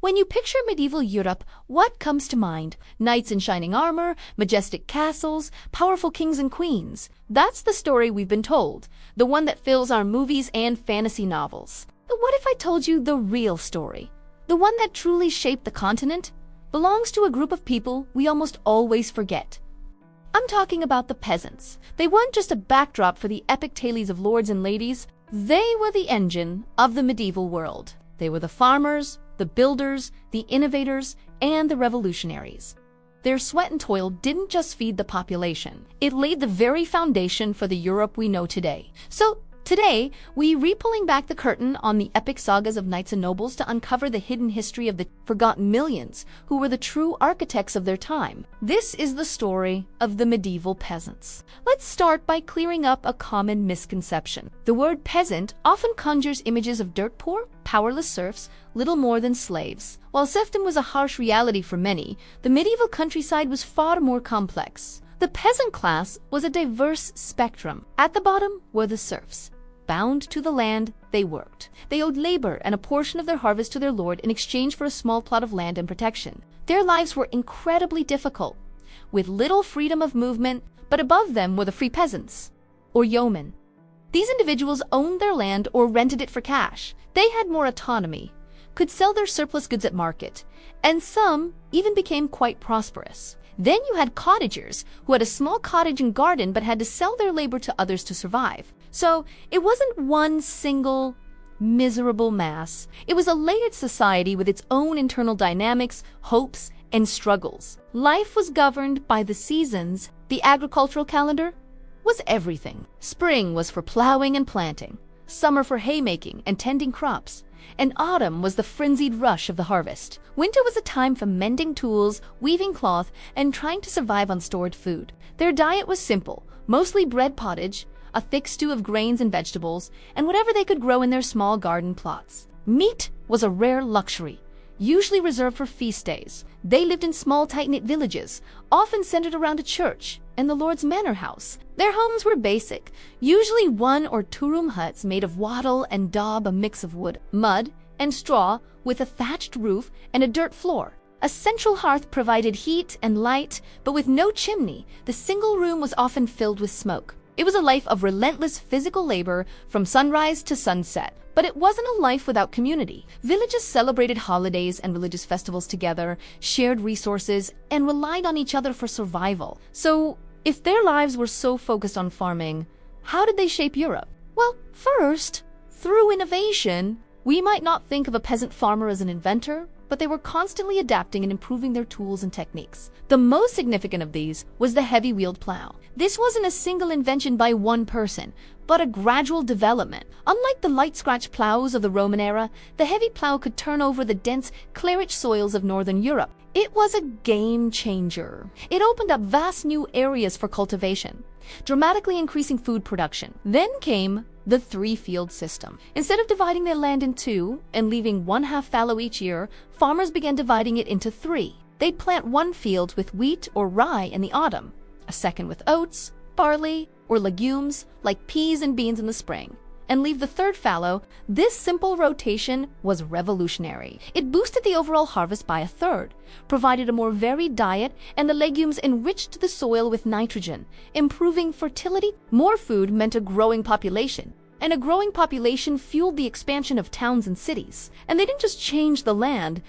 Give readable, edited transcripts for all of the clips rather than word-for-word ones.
When you picture medieval Europe, what comes to mind? Knights in shining armor, majestic castles, powerful kings and queens. That's the story we've been told, the one that fills our movies and fantasy novels. But what if I told you the real story? The one that truly shaped the continent? Belongs to a group of people we almost always forget. I'm talking about the peasants. They weren't just a backdrop for the epic tales of lords and ladies. They were the engine of the medieval world. They were the farmers, the builders, the innovators, and the revolutionaries. Their sweat and toil didn't just feed the population. It laid the very foundation for the Europe we know today. So today, we're pulling back the curtain on the epic sagas of knights and nobles to uncover the hidden history of the forgotten millions who were the true architects of their time. This is the story of the medieval peasants. Let's start by clearing up a common misconception. The word peasant often conjures images of dirt-poor, powerless serfs, little more than slaves. While serfdom was a harsh reality for many, the medieval countryside was far more complex. The peasant class was a diverse spectrum. At the bottom were the serfs. Bound to the land they worked. They owed labor and a portion of their harvest to their lord in exchange for a small plot of land and protection. Their lives were incredibly difficult, with little freedom of movement, but above them were the free peasants, or yeomen. These individuals owned their land or rented it for cash. They had more autonomy, could sell their surplus goods at market, and some even became quite prosperous. Then you had cottagers, who had a small cottage and garden but had to sell their labor to others to survive. So it wasn't one single miserable mass. It was a layered society with its own internal dynamics, hopes, and struggles. Life was governed by the seasons. The agricultural calendar was everything. Spring was for plowing and planting, summer for haymaking and tending crops, and autumn was the frenzied rush of the harvest. Winter was a time for mending tools, weaving cloth, and trying to survive on stored food. Their diet was simple, mostly bread pottage, a thick stew of grains and vegetables, and whatever they could grow in their small garden plots. Meat was a rare luxury, usually reserved for feast days. They lived in small, tight-knit villages, often centered around a church and the lord's manor house. Their homes were basic, usually 1 or 2-room huts made of wattle and daub, a mix of wood, mud, and straw, with a thatched roof and a dirt floor. A central hearth provided heat and light, but with no chimney. The single room was often filled with smoke. It was a life of relentless physical labor from sunrise to sunset. But it wasn't a life without community. Villages celebrated holidays and religious festivals together, shared resources, and relied on each other for survival. So, if their lives were so focused on farming, how did they shape Europe? Well, first, through innovation. We might not think of a peasant farmer as an inventor, but they were constantly adapting and improving their tools and techniques. The most significant of these was the heavy-wheeled plow. This wasn't a single invention by one person, but a gradual development. Unlike the light scratch plows of the Roman era, the heavy plow could turn over the dense, clay-rich soils of northern Europe. It was a game changer. It opened up vast new areas for cultivation, dramatically increasing food production. Then came the 3-field system. Instead of dividing their land in 2 and leaving 1/2 fallow each year, farmers began dividing it into 3. They'd plant 1 field with wheat or rye in the autumn, a second with oats, barley, or legumes like peas and beans in the spring, and leave the 3rd fallow. This simple rotation was revolutionary. It boosted the overall harvest by 1/3, provided a more varied diet, and the legumes enriched the soil with nitrogen, improving fertility. More food meant a growing population, and a growing population fueled the expansion of towns and cities. And they didn't just change the land,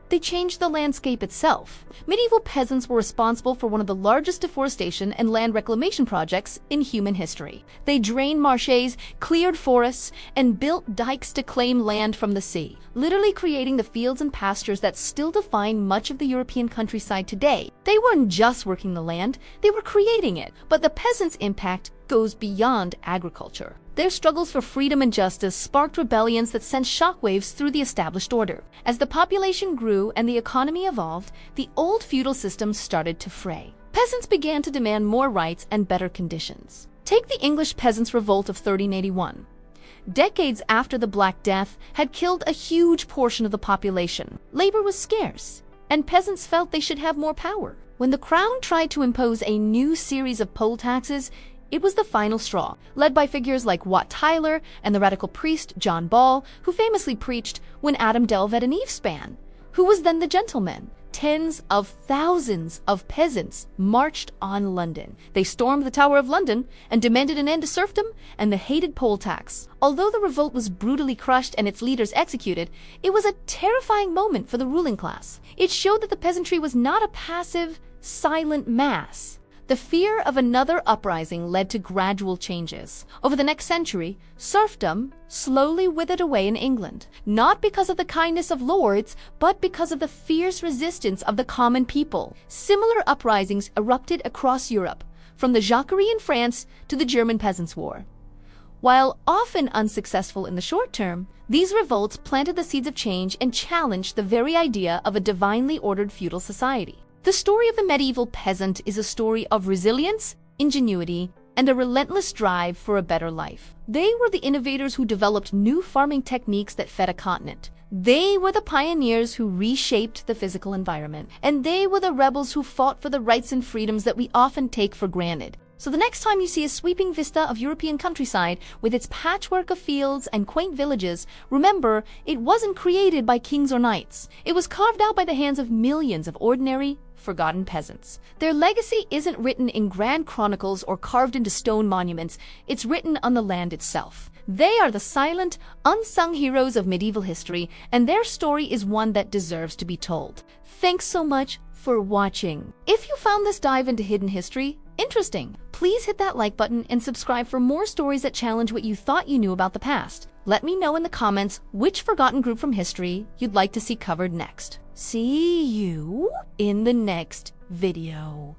they changed the landscape itself. Medieval peasants were responsible for one of the largest deforestation and land reclamation projects in human history. They drained marshes, cleared forests, and built dikes to claim land from the sea, literally creating the fields and pastures that still define much of the European countryside today. They weren't just working the land, they were creating it. But the peasants' impact goes beyond agriculture. Their struggles for freedom and justice sparked rebellions that sent shockwaves through the established order. As the population grew and the economy evolved, the old feudal system started to fray. Peasants began to demand more rights and better conditions. Take the English Peasants' Revolt of 1381. Decades after the Black Death had killed a huge portion of the population, labor was scarce, and peasants felt they should have more power. When the crown tried to impose a new series of poll taxes, it was the final straw, led by figures like Wat Tyler and the radical priest John Ball, who famously preached, "When Adam delved at an Eve span." Who was then the gentleman? Tens of thousands of peasants marched on London. They stormed the Tower of London and demanded an end to serfdom and the hated poll tax. Although the revolt was brutally crushed and its leaders executed, it was a terrifying moment for the ruling class. It showed that the peasantry was not a passive, silent mass. The fear of another uprising led to gradual changes. Over the next century, serfdom slowly withered away in England, not because of the kindness of lords, but because of the fierce resistance of the common people. Similar uprisings erupted across Europe, from the Jacquerie in France to the German Peasants' War. While often unsuccessful in the short term, these revolts planted the seeds of change and challenged the very idea of a divinely ordered feudal society. The story of the medieval peasant is a story of resilience, ingenuity, and a relentless drive for a better life. They were the innovators who developed new farming techniques that fed a continent. They were the pioneers who reshaped the physical environment. And they were the rebels who fought for the rights and freedoms that we often take for granted. So the next time you see a sweeping vista of European countryside with its patchwork of fields and quaint villages, remember, it wasn't created by kings or knights. It was carved out by the hands of millions of ordinary, forgotten peasants. Their legacy isn't written in grand chronicles or carved into stone monuments. It's written on the land itself. They are the silent, unsung heroes of medieval history, and their story is one that deserves to be told. Thanks so much for watching. If you found this dive into hidden history interesting, please hit that like button and subscribe for more stories that challenge what you thought you knew about the past. Let me know in the comments which forgotten group from history you'd like to see covered next. See you in the next video.